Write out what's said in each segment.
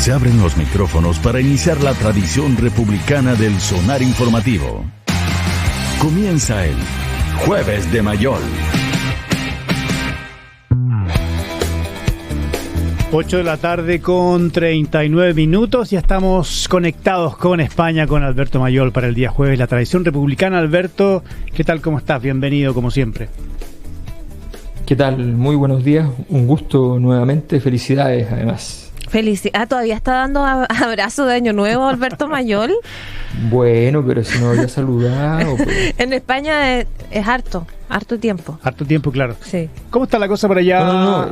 Se abren los micrófonos para iniciar la tradición republicana del sonar informativo. Comienza el Jueves de Mayol. 8 de la tarde con 39 minutos. Ya estamos conectados con España, con Alberto Mayol para el día jueves, la tradición republicana. Alberto, ¿qué tal? ¿Cómo estás? Bienvenido, como siempre. ¿Qué tal? Muy buenos días, un gusto nuevamente, felicidades además. ¿Todavía está dando abrazo de Año Nuevo Alberto Mayol? Bueno, pero si no había saludado. Pues. En España es harto tiempo. Harto tiempo, claro. Sí. ¿Cómo está la cosa por allá? No.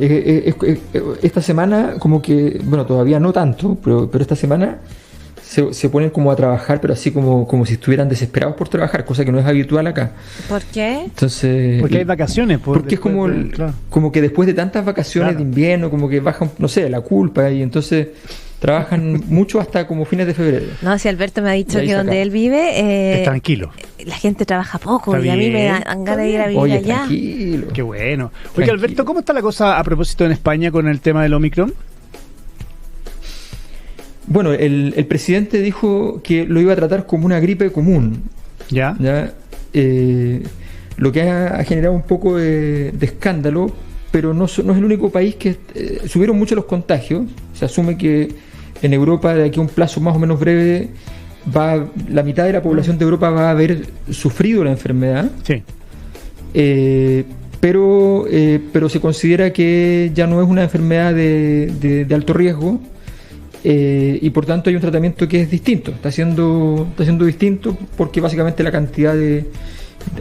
Esta semana, como que, bueno, todavía no tanto, pero esta semana se ponen como a trabajar, pero así como si estuvieran desesperados por trabajar, cosa que no es habitual acá. ¿Por qué? Entonces, porque hay vacaciones. Porque es como que después de tantas vacaciones de invierno, como que bajan, no sé, la culpa, y entonces trabajan mucho hasta como fines de febrero. No, si Alberto me ha dicho que donde él vive... es tranquilo. La gente trabaja poco Está y a mí bien. me dan ganas de ir a vivir allá. Tranquilo. Qué bueno. Oye, Tranquilo. Alberto, ¿cómo está la cosa a propósito en España con el tema del Omicron? Bueno, el presidente dijo que lo iba a tratar como una gripe común. ¿Ya? Lo que ha generado un poco de escándalo, pero no es el único país que subieron mucho los contagios. Se asume que en Europa, de aquí a un plazo más o menos breve, la mitad de la población de Europa va a haber sufrido la enfermedad. Sí. Pero se considera que ya no es una enfermedad de alto riesgo. Y por tanto hay un tratamiento que es distinto, está siendo distinto porque básicamente la cantidad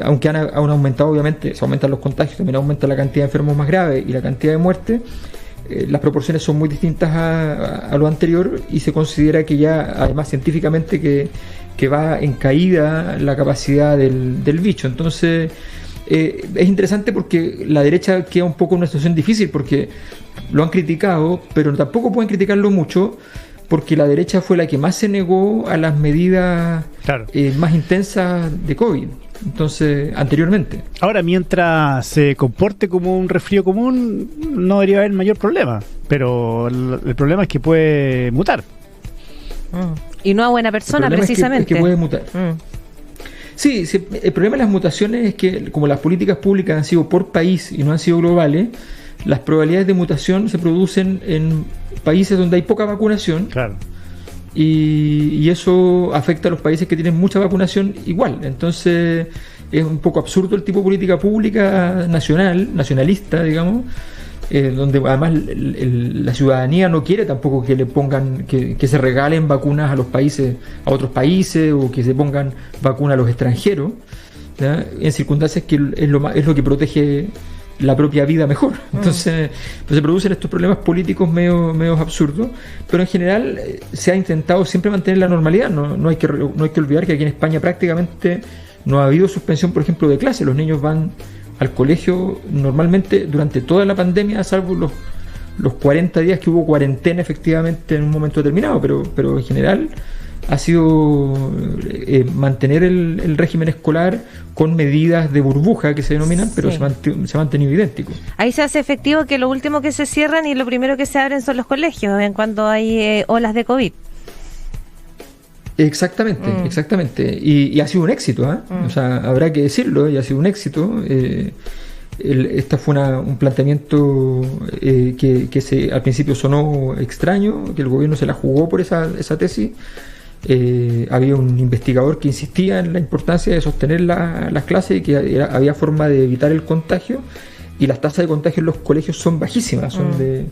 aunque han aumentado, obviamente, se aumentan los contagios, también aumenta la cantidad de enfermos más graves y la cantidad de muertes, las proporciones son muy distintas a lo anterior y se considera que ya, además científicamente, que va en caída la capacidad del bicho. Entonces es interesante porque la derecha queda un poco en una situación difícil porque lo han criticado, pero tampoco pueden criticarlo mucho porque la derecha fue la que más se negó a las medidas más intensas de COVID. Entonces, anteriormente. Ahora, mientras se comporte como un resfrío común, no debería haber mayor problema. Pero el problema es que puede mutar. Y no a buena persona, precisamente. Es que puede mutar. Sí, el problema de las mutaciones es que, como las políticas públicas han sido por país y no han sido globales, las probabilidades de mutación se producen en países donde hay poca vacunación. Claro. Y eso afecta a los países que tienen mucha vacunación igual. Entonces es un poco absurdo el tipo de política pública nacionalista, digamos, donde además la ciudadanía no quiere tampoco que le pongan, que se regalen vacunas a otros países o que se pongan vacunas a los extranjeros, ¿ya? En circunstancias que es lo que protege la propia vida mejor. Entonces se producen estos problemas políticos medio absurdos, pero en general se ha intentado siempre mantener la normalidad. No hay que olvidar que aquí en España prácticamente no ha habido suspensión, por ejemplo, de clase. Los niños van al colegio normalmente durante toda la pandemia, salvo los 40 días que hubo cuarentena efectivamente en un momento determinado, pero en general ha sido mantener el régimen escolar con medidas de burbuja que se denominan, pero sí. se ha mantenido idéntico. Ahí se hace efectivo que lo último que se cierran y lo primero que se abren son los colegios en cuando hay olas de COVID. Exactamente. Y ha sido un éxito, O sea, habrá que decirlo, y ha sido un éxito. Este fue un planteamiento que al principio sonó extraño, que el gobierno se la jugó por esa tesis. Había un investigador que insistía en la importancia de sostener las clases y que había forma de evitar el contagio, y las tasas de contagio en los colegios son bajísimas, son de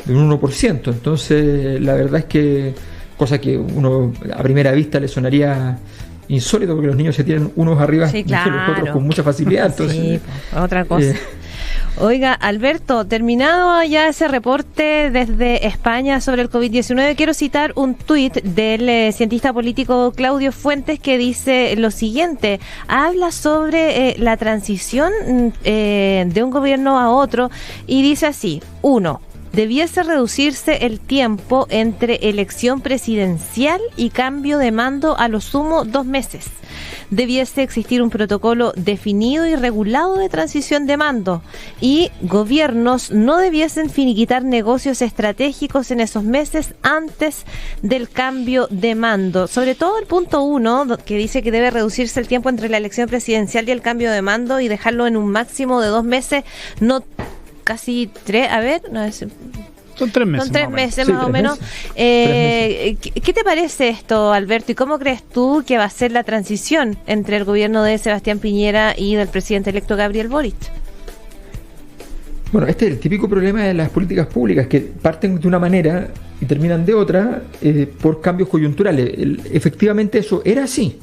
un 1%. Entonces la verdad es que, cosa que uno a primera vista le sonaría insólito porque los niños se tienen unos arriba de los otros con mucha facilidad. Entonces, sí, otra cosa. Oiga, Alberto, terminado ya ese reporte desde España sobre el COVID-19, quiero citar un tuit del cientista político Claudio Fuentes que dice lo siguiente: habla sobre la transición de un gobierno a otro y dice así: 1. debiese reducirse el tiempo entre elección presidencial y cambio de mando a lo sumo 2 meses. Debiese existir un protocolo definido y regulado de transición de mando, y gobiernos no debiesen finiquitar negocios estratégicos en esos meses antes del cambio de mando. Sobre todo el punto 1, que dice que debe reducirse el tiempo entre la elección presidencial y el cambio de mando y dejarlo en un máximo de 2 meses, no casi 3, a ver, no es... Son 3 meses. Son 3 meses Sí, más o 3 menos. meses. ¿Qué te parece esto, Alberto? ¿Y cómo crees tú que va a ser la transición entre el gobierno de Sebastián Piñera y del presidente electo Gabriel Boric? Bueno, este es el típico problema de las políticas públicas, que parten de una manera y terminan de otra por cambios coyunturales. Efectivamente eso era así.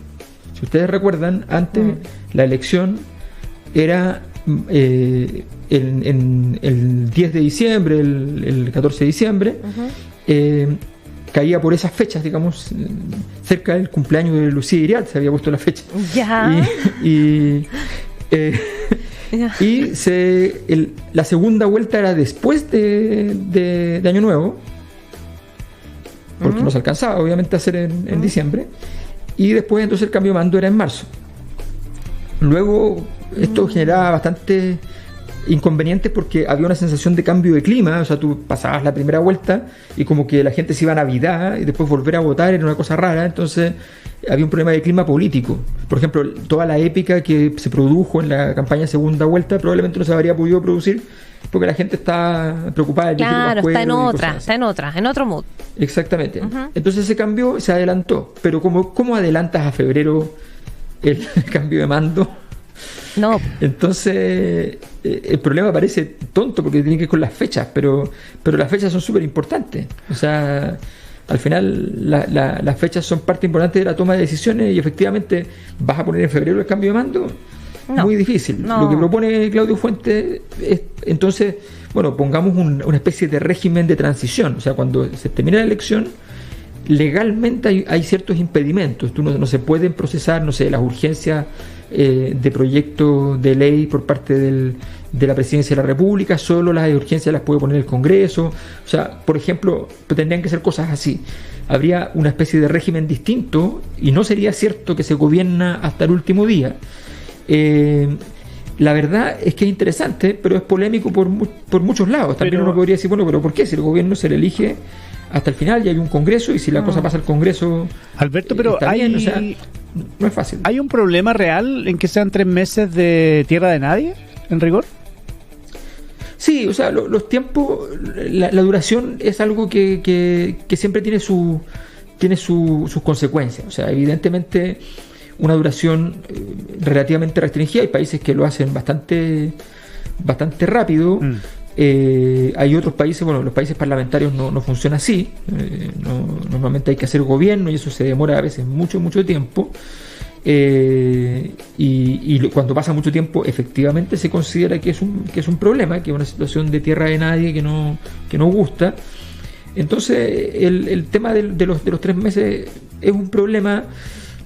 Si ustedes recuerdan, antes la elección era el 10 de diciembre, el 14 de diciembre, caía por esas fechas, digamos, cerca del cumpleaños de Lucía Iriart, se había puesto la fecha. Ya. Y la segunda vuelta era después de Año Nuevo, porque no se alcanzaba obviamente a hacer en diciembre, y después entonces el cambio de mando era en marzo. Luego esto generaba bastante inconvenientes porque había una sensación de cambio de clima. O sea, tú pasabas la primera vuelta y como que la gente se iba a Navidad y después volver a votar era una cosa rara. Entonces había un problema de clima político. Por ejemplo, toda la épica que se produjo en la campaña segunda vuelta probablemente no se habría podido producir porque la gente está preocupada de claro, está en otro mood. Exactamente. Entonces ese cambio se adelantó. Pero ¿cómo adelantas a febrero el cambio de mando? No. Entonces el problema parece tonto porque tiene que ver con las fechas, pero las fechas son súper importantes. O sea, al final las fechas son parte importante de la toma de decisiones y efectivamente vas a poner en febrero el cambio de mando. No, muy difícil. No. Lo que propone Claudio Fuentes es, entonces, bueno, pongamos una especie de régimen de transición. O sea, cuando se termina la elección, legalmente hay ciertos impedimentos. No se pueden procesar, no sé, las urgencias de proyectos de ley por parte de la Presidencia de la República. Solo las urgencias las puede poner el Congreso. O sea, por ejemplo, tendrían que ser cosas así. Habría una especie de régimen distinto y no sería cierto que se gobierna hasta el último día. La verdad es que es interesante, pero es polémico por muchos lados. También uno podría decir, bueno, pero ¿por qué? Si el gobierno se le elige hasta el final y hay un congreso, y si la cosa pasa al congreso, Alberto, pero bien, o sea, no es fácil. ¿Hay un problema real en que sean 3 meses de tierra de nadie, en rigor? Sí, o sea, los tiempos, la duración es algo que siempre tiene sus consecuencias. O sea, evidentemente una duración relativamente restringida. Hay países que lo hacen bastante rápido. Hay otros países, bueno, los países parlamentarios no funciona así. Normalmente hay que hacer gobierno y eso se demora a veces mucho tiempo. Y cuando pasa mucho tiempo, efectivamente se considera que es un problema, que es una situación de tierra de nadie que no gusta. Entonces, el tema de los 3 meses es un problema.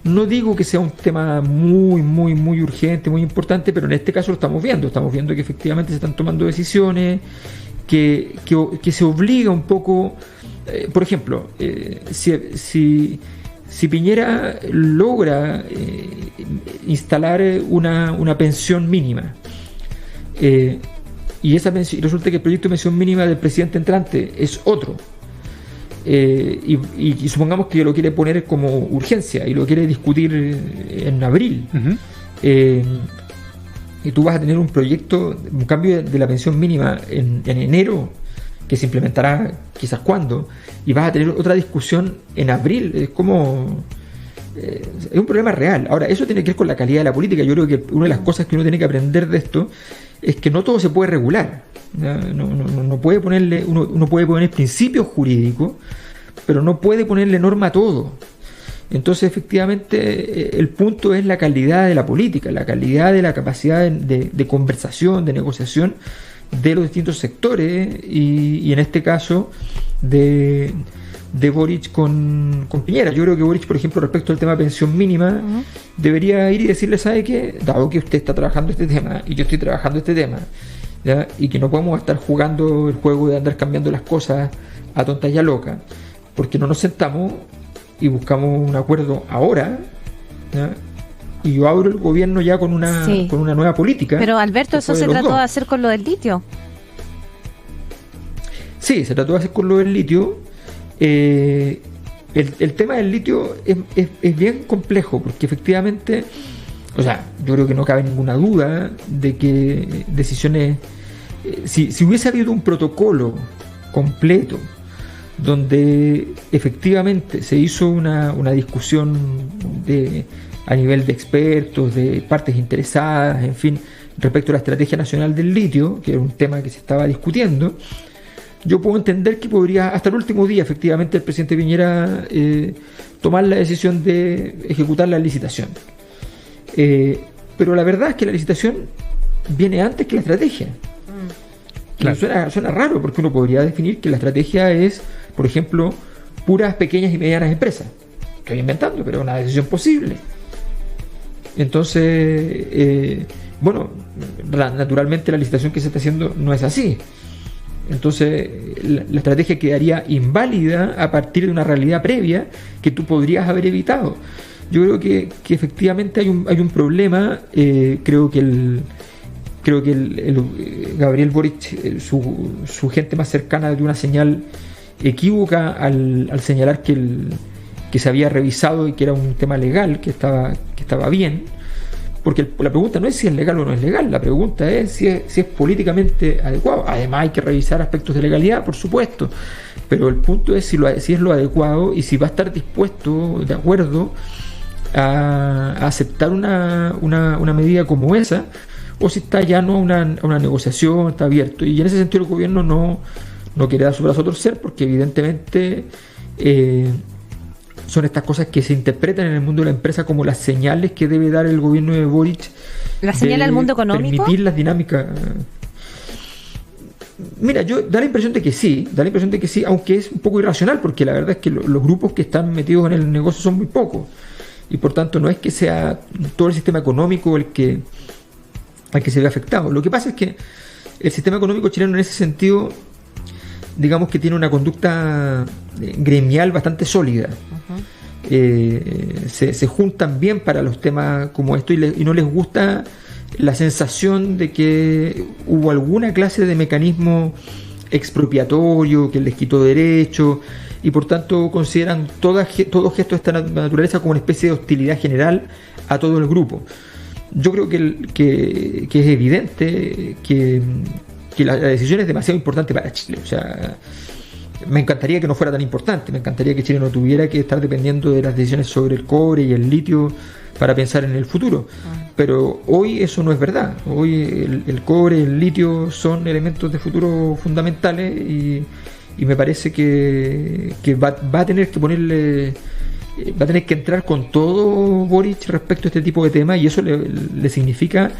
No digo que sea un tema muy urgente, muy importante, pero en este caso lo estamos viendo que efectivamente se están tomando decisiones, que se obliga un poco, por ejemplo, si Piñera logra instalar una pensión mínima, y esa pensión, resulta que el proyecto de pensión mínima del presidente entrante es otro, y supongamos que lo quiere poner como urgencia y lo quiere discutir en abril, y tú vas a tener un cambio de la pensión mínima en enero, que se implementará quizás cuándo, y vas a tener otra discusión en abril. Es como es un problema real. Ahora, eso tiene que ver con la calidad de la política. Yo creo que una de las cosas que uno tiene que aprender de esto es que no todo se puede regular. No puede ponerle, uno puede poner principios jurídicos, pero no puede ponerle norma a todo. Entonces, efectivamente, el punto es la calidad de la política, la calidad de la capacidad de conversación, de negociación de los distintos sectores, y en este caso de Boric con Piñera. Yo creo que Boric, por ejemplo, respecto al tema de pensión mínima, debería ir y decirle, ¿sabe qué? Dado que usted está trabajando este tema y yo estoy trabajando este tema, ¿ya? Y que no podemos estar jugando el juego de andar cambiando las cosas a tontas y a locas, porque no nos sentamos y buscamos un acuerdo ahora, ¿ya? Y yo abro el gobierno ya con una nueva política. Pero Alberto, eso se trató de hacer con lo del litio. Sí, se trató de hacer con lo del litio. El tema del litio es bien complejo, porque efectivamente, o sea, yo creo que no cabe ninguna duda de que decisiones, si hubiese habido un protocolo completo donde efectivamente se hizo una discusión a nivel de expertos, de partes interesadas, en fin, respecto a la estrategia nacional del litio, que era un tema que se estaba discutiendo, yo puedo entender que podría, hasta el último día, efectivamente, el presidente Piñera tomar la decisión de ejecutar la licitación. Pero la verdad es que la licitación viene antes que la estrategia. Claro. Suena raro, porque uno podría definir que la estrategia es, por ejemplo, puras pequeñas y medianas empresas. Estoy inventando, pero es una decisión posible. Entonces, bueno, naturalmente la licitación que se está haciendo no es así. Entonces, la estrategia quedaría inválida a partir de una realidad previa que tú podrías haber evitado. Yo creo que efectivamente hay un problema. Creo que Gabriel Boric, su gente más cercana, dio una señal equívoca al señalar que se había revisado y que era un tema legal, que estaba bien. Porque la pregunta no es si es legal o no es legal, la pregunta es si es políticamente adecuado. Además hay que revisar aspectos de legalidad, por supuesto, pero el punto es si es lo adecuado y si va a estar dispuesto, de acuerdo, a aceptar una medida como esa, o si está ya no a una negociación, está abierto. Y en ese sentido el gobierno no quiere dar su brazo a torcer, porque evidentemente son estas cosas que se interpretan en el mundo de la empresa como las señales que debe dar el gobierno de Boric. ¿La señal al mundo económico? Permitir las dinámicas. Mira, da la impresión de que sí, aunque es un poco irracional, porque la verdad es que los grupos que están metidos en el negocio son muy pocos, y por tanto no es que sea todo el sistema económico al que se ve afectado. Lo que pasa es que el sistema económico chileno en ese sentido, digamos que tiene una conducta gremial bastante sólida. Se juntan bien para los temas como esto y no les gusta la sensación de que hubo alguna clase de mecanismo expropiatorio que les quitó derechos, y por tanto consideran todo gesto de esta naturaleza como una especie de hostilidad general a todo el grupo. Yo creo que es evidente que la decisión es demasiado importante para Chile. O sea, me encantaría que no fuera tan importante, me encantaría que Chile no tuviera que estar dependiendo de las decisiones sobre el cobre y el litio para pensar en el futuro. Pero hoy eso no es verdad. Hoy el cobre y el litio son elementos de futuro fundamentales, y me parece que va a tener que ponerle... Va a tener que entrar con todo Boric respecto a este tipo de temas, y eso le significa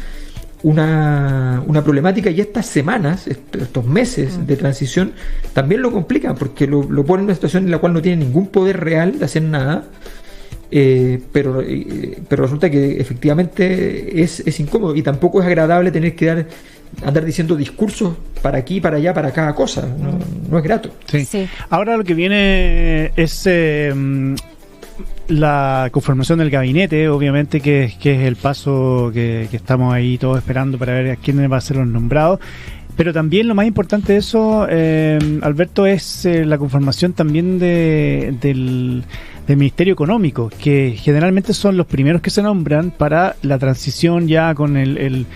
una problemática, y estas semanas, estos meses de transición también lo complican, porque lo ponen en una situación en la cual no tiene ningún poder real de hacer nada, pero resulta que efectivamente es incómodo, y tampoco es agradable tener que andar diciendo discursos para aquí, para allá, para cada cosa. No es grato. Sí. Ahora lo que viene es la conformación del gabinete, obviamente, que es el paso que estamos ahí todos esperando para ver a quiénes van a ser los nombrados. Pero también lo más importante de eso, Alberto, es la conformación también del Ministerio Económico, que generalmente son los primeros que se nombran para la transición ya con el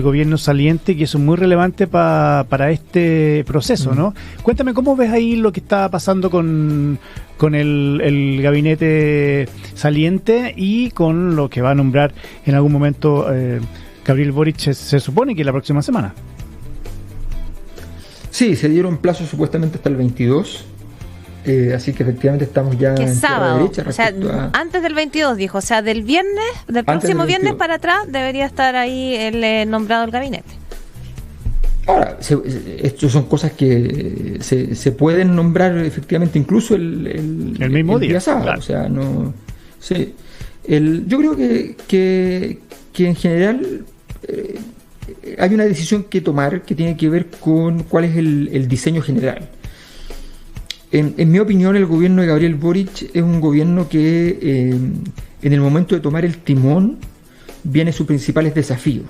gobierno saliente, que eso es muy relevante para este proceso, ¿no? Cuéntame, ¿cómo ves ahí lo que está pasando con el gabinete saliente y con lo que va a nombrar en algún momento Gabriel Boric, se supone que la próxima semana? Sí, se dieron plazo supuestamente hasta el 22, así que efectivamente estamos ya en sábado, derecha. O sea, antes del 22 dijo, o sea, del próximo viernes para atrás debería estar ahí el nombrado el gabinete. Ahora, esto son cosas que se pueden nombrar efectivamente incluso el mismo día sábado, claro. O sea, no. Sí, yo creo que en general hay una decisión que tomar que tiene que ver con cuál es el diseño general. En mi opinión, el gobierno de Gabriel Boric es un gobierno que en el momento de tomar el timón viene sus principales desafíos.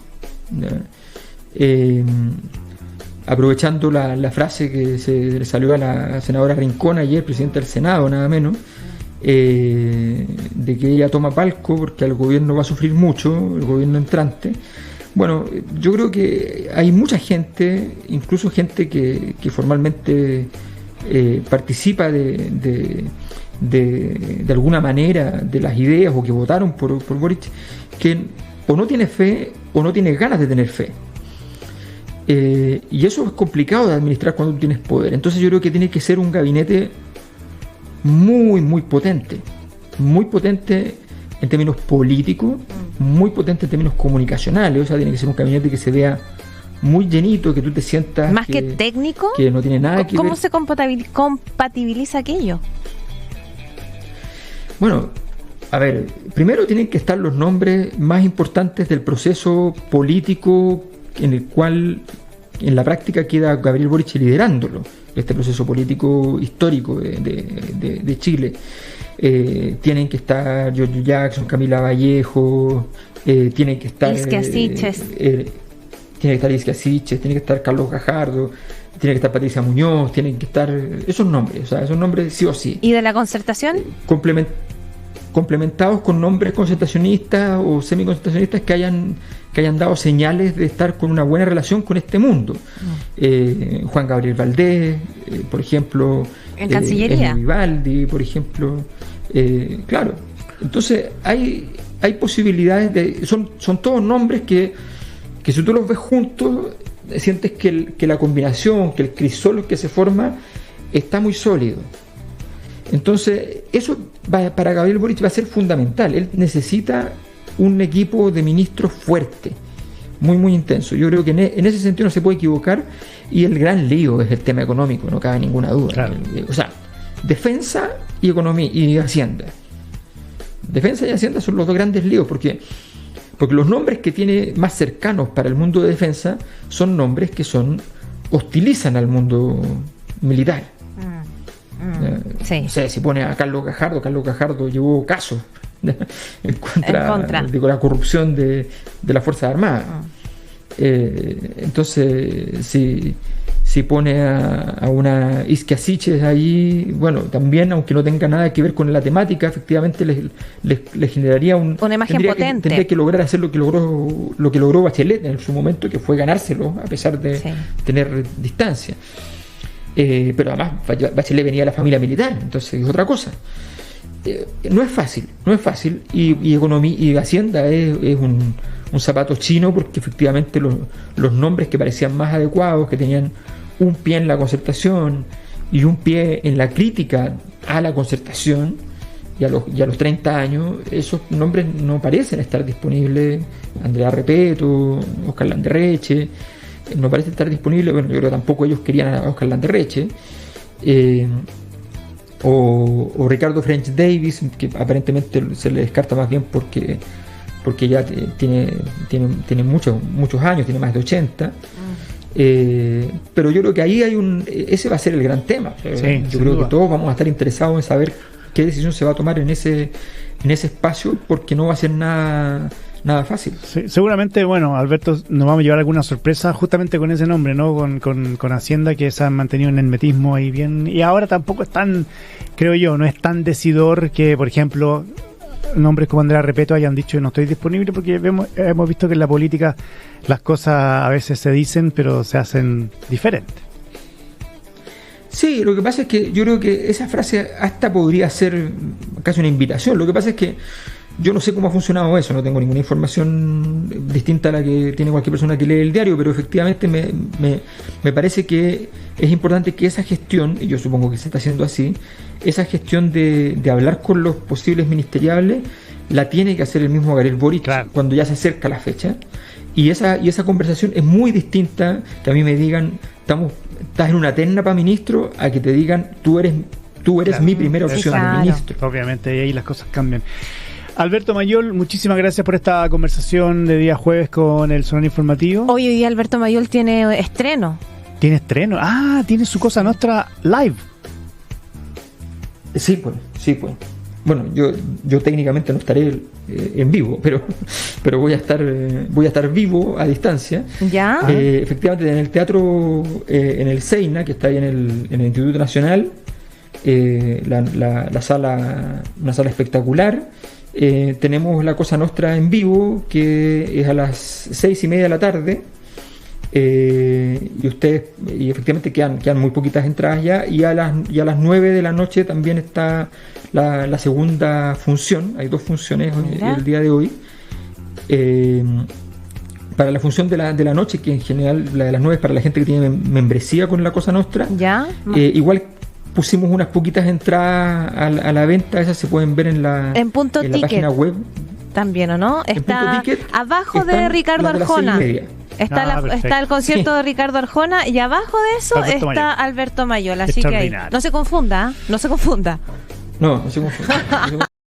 Aprovechando la frase que se le salió a la senadora Rincón ayer, presidenta del Senado, nada menos, de que ella toma palco porque el gobierno va a sufrir mucho, el gobierno entrante. Bueno, yo creo que hay mucha gente, incluso gente que formalmente participa de alguna manera de las ideas o que votaron por Boric, que o no tiene fe o no tiene ganas de tener fe. Y eso es complicado de administrar cuando tú tienes poder. Entonces yo creo que tiene que ser un gabinete muy potente en términos políticos, muy potente en términos comunicacionales. O sea, tiene que ser un gabinete que se vea muy llenito, que tú te sientas más que técnico, que no tiene nada que ver. ¿Cómo se compatibiliza aquello? Bueno, a ver, primero tienen que estar los nombres más importantes del proceso político en el cual en la práctica queda Gabriel Boric liderándolo, este proceso político histórico de Chile. Tienen que estar Giorgio Jackson, Camila Vallejo, tienen que estar Isquia Siches, tiene que estar Isquia Siches, tiene que estar Carlos Gajardo, tiene que estar Patricia Muñoz, tienen que estar esos nombres, o sea, esos nombres sí o sí. ¿Y de la concertación? Complementados con nombres concertacionistas o semiconcertacionistas que hayan dado señales de estar con una buena relación con este mundo. Juan Gabriel Valdés, por ejemplo, en Cancillería, Vivaldi, por ejemplo, claro. Entonces hay posibilidades son todos nombres que si tú los ves juntos sientes que la combinación, que el crisol que se forma está muy sólido. Entonces, eso para Gabriel Boric va a ser fundamental. Él necesita un equipo de ministros fuerte, muy intenso. Yo creo que en ese sentido no se puede equivocar, y el gran lío es el tema económico, no cabe ninguna duda. Claro. O sea, defensa y economía y hacienda. Defensa y hacienda son los dos grandes líos, porque los nombres que tiene más cercanos para el mundo de defensa son nombres que hostilizan al mundo militar. Sí. O sea, si pone a Carlos Gajardo llevó casos en contra. De la corrupción de las Fuerzas Armadas. Entonces, si pone a una Isquia Siches ahí, bueno, también, aunque no tenga nada que ver con la temática, efectivamente le generaría una imagen potente. Tendría que lograr hacer lo que logró Bachelet en su momento, que fue ganárselo a pesar de tener distancia. Pero además Bachelet venía de la familia militar, entonces es otra cosa. No es fácil, y economía y hacienda es un zapato chino, porque efectivamente los nombres que parecían más adecuados, que tenían un pie en la concertación y un pie en la crítica a la concertación y a los 30 años, esos nombres no parecen estar disponibles. Andrea Repeto, Oscar Landerreche, no parece estar disponible. Bueno, yo creo que tampoco ellos querían a Oscar Landerreche, o Ricardo French Davis, que aparentemente se le descarta más bien porque ya tiene muchos años, tiene más de 80. Pero yo creo que ahí ese va a ser el gran tema. Yo creo que todos vamos a estar interesados en saber qué decisión se va a tomar en ese espacio, porque no va a ser nada fácil. Sí, seguramente, bueno, Alberto, nos vamos a llevar alguna sorpresa justamente con ese nombre, ¿no? Con Hacienda, que se han mantenido un hermetismo ahí bien, y ahora tampoco es tan, creo yo, no es tan decidor que, por ejemplo, nombres como Andrea Repeto hayan dicho no estoy disponible, porque hemos visto que en la política las cosas a veces se dicen pero se hacen diferentes. Sí, lo que pasa es que yo creo que esa frase hasta podría ser casi una invitación. Lo que pasa es que yo no sé cómo ha funcionado eso, no tengo ninguna información distinta a la que tiene cualquier persona que lee el diario, pero efectivamente me parece que es importante que esa gestión, y yo supongo que se está haciendo así, esa gestión de hablar con los posibles ministeriales la tiene que hacer el mismo Gabriel Boric, claro, cuando ya se acerca la fecha. Y esa conversación es muy distinta que a mí me digan, estás en una terna para ministro, a que te digan, tú eres claro, mi primera opción de ministro. Obviamente, y ahí las cosas cambian. Alberto Mayol, muchísimas gracias por esta conversación de día jueves con el Sonar Informativo. Hoy día Alberto Mayol tiene estreno. ¿Tiene estreno? Ah, tiene su Cosa Nostra live. Sí, pues. Bueno, yo técnicamente no estaré en vivo, pero voy a estar vivo a distancia. ¿Ya? Efectivamente, en el teatro, en el Seina, que está ahí en el Instituto Nacional, una sala espectacular. Tenemos la Cosa Nostra en vivo, que es a las 6:30 de la tarde. Y efectivamente quedan muy poquitas entradas ya, y a las 9 de la noche también está la segunda función. Hay 2 funciones el día de hoy. Para la función de la noche, que en general la de las 9 es para la gente que tiene membresía con la Cosa Nostra, ¿ya? Igual pusimos unas poquitas entradas a la venta. Esas se pueden ver en la página web también, ¿o no? Está abajo de Ricardo Arjona. Está el concierto de Ricardo Arjona, y abajo de eso está Alberto Mayol. Así que ahí, no se confunda. No se confunda.